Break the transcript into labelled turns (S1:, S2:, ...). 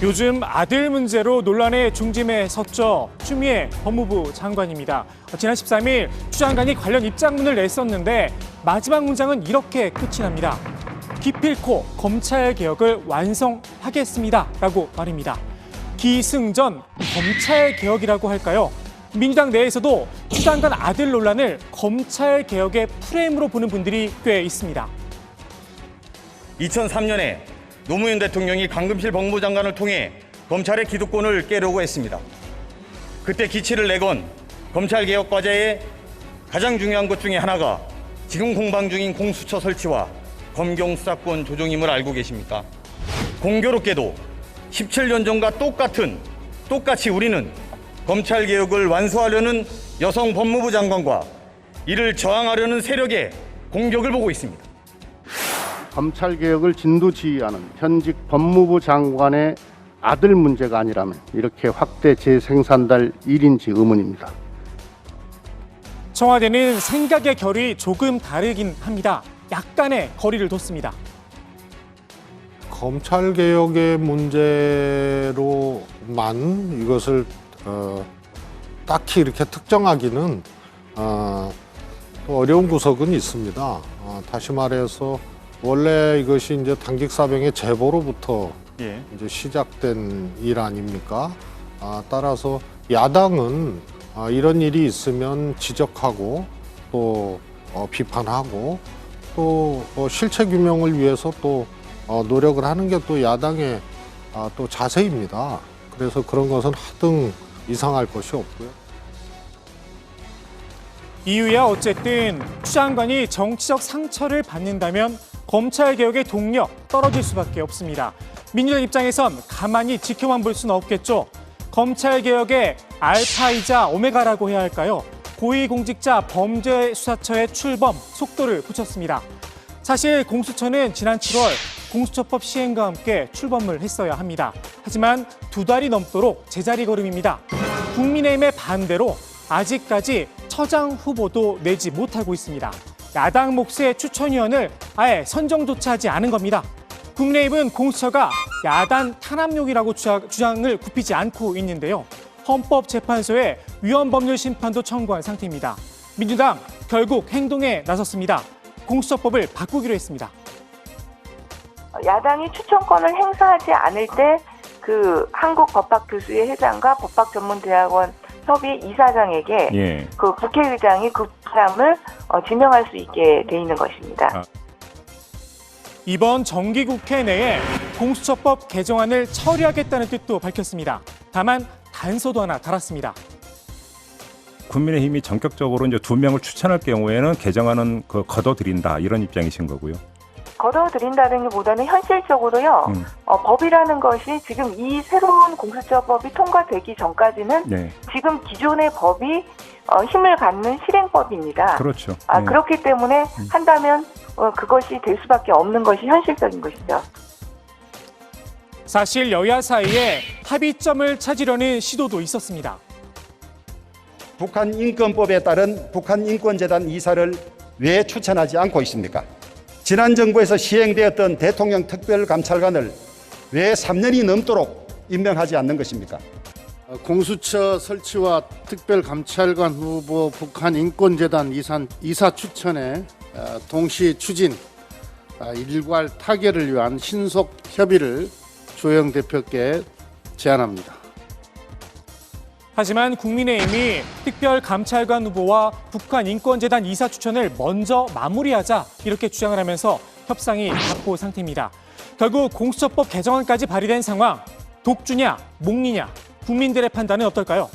S1: 요즘 아들 문제로 논란의 중심에 섰죠. 추미애 법무부 장관입니다. 지난 13일 추 장관이 관련 입장문을 냈었는데 마지막 문장은 이렇게 끝이 납니다. 기필코 검찰개혁을 완성하겠습니다라고 말입니다. 기승전 검찰개혁이라고 할까요? 민주당 내에서도 추 장관 아들 논란을 검찰개혁의 프레임으로 보는 분들이 꽤 있습니다.
S2: 2003년에 노무현 대통령이 강금실 법무장관을 통해 검찰의 기득권을 깨려고 했습니다. 그때 기치를 내건 검찰개혁 과제의 가장 중요한 것 중에 하나가 지금 공방 중인 공수처 설치와 검경 수사권 조정임을 알고 계십니까? 공교롭게도 17년 전과 똑같이 우리는 검찰개혁을 완수하려는 여성 법무부 장관과 이를 저항하려는 세력의 공격을 보고 있습니다.
S3: 검찰개혁을 진두지휘하는 현직 법무부 장관의 아들 문제가 아니라면 이렇게 확대 재생산될 일인지 의문입니다.
S1: 청와대는 생각의 결이 조금 다르긴 합니다. 약간의 거리를 뒀습니다.
S4: 검찰개혁의 문제로만 이것을 딱히 이렇게 특정하기는 또 어려운 구석은 있습니다. 다시 말해서 원래 이것이 이제 당직사병의 제보로부터 이제 시작된 일 아닙니까? 따라서 야당은 이런 일이 있으면 지적하고 또 비판하고 또 실체 규명을 위해서 또 노력을 하는 게 또 야당의 또 자세입니다. 그래서 그런 것은 하등 이상할 것이 없고요.
S1: 이유야 어쨌든 추 장관이 정치적 상처를 받는다면 검찰개혁의 동력 떨어질 수밖에 없습니다. 민주당 입장에선 가만히 지켜만 볼 수는 없겠죠. 검찰개혁의 알파이자 오메가라고 해야 할까요? 고위공직자 범죄수사처의 출범 속도를 붙였습니다. 사실 공수처는 지난 7월 공수처법 시행과 함께 출범을 했어야 합니다. 하지만 2달이 넘도록 제자리 걸음입니다. 국민의힘의 반대로 아직까지 처장 후보도 내지 못하고 있습니다. 야당 몫의 추천위원을 아예 선정조차 하지 않은 겁니다. 국민의힘은 공수처가 야단 탄압용이라고 주장을 굽히지 않고 있는데요. 헌법재판소에 위헌법률 심판도 청구한 상태입니다. 민주당 결국 행동에 나섰습니다. 공수처법을 바꾸기로 했습니다.
S5: 야당이 추천권을 행사하지 않을 때 그 한국법학교수회 회장과 법학전문대학원 협의 이사장에게 그 국회의장이 그 사람을 지명할 수 있게 돼 있는 것입니다.
S1: 이번 정기국회 내에 공수처법 개정안을 처리하겠다는 뜻도 밝혔습니다. 다만 단서도 하나 달았습니다.
S6: 국민의힘이 전격적으로 이제 2명을 추천할 경우에는 개정안은 거둬들인다 이런 입장이신 거고요.
S5: 거둬들인다는 것보다는 현실적으로요. 법이라는 것이 지금 이 새로운 공수처법이 통과되기 전까지는 지금 기존의 법이 힘을 갖는 실행법입니다.
S6: 그렇죠.
S5: 그렇기 때문에 한다면 그것이 될 수밖에 없는 것이 현실적인 것이죠.
S1: 사실 여야 사이에 합의점을 찾으려는 시도도 있었습니다.
S7: 북한인권법에 따른 북한인권재단 이사를 왜 추천하지 않고 있습니까? 지난 정부에서 시행되었던 대통령 특별감찰관을 왜 3년이 넘도록 임명하지 않는 것입니까?
S3: 공수처 설치와 특별감찰관 후보 북한인권재단 이사 추천에 동시 추진, 일괄 타결을 위한 신속 협의를 조영 대표께 제안합니다.
S1: 하지만 국민의힘이 특별감찰관 후보와 북한인권재단 이사 추천을 먼저 마무리하자 이렇게 주장을 하면서 협상이 답보 상태입니다. 결국 공수처법 개정안까지 발의된 상황, 독주냐, 목리냐, 국민들의 판단은 어떨까요?